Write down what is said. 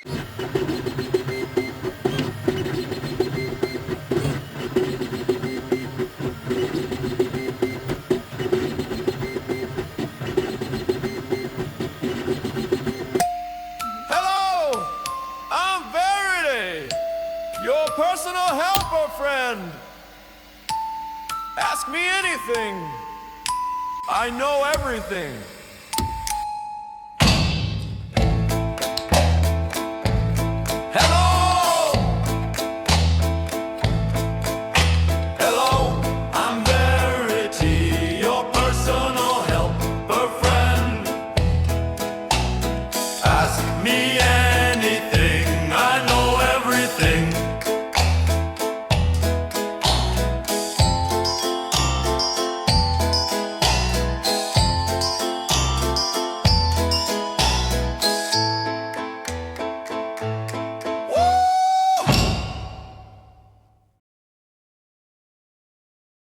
Hello, I'm Verity, your personal helper friend. Ask me anything. I know everything. Hello! Hello, I'm Verity, your personal helper friend. Ask me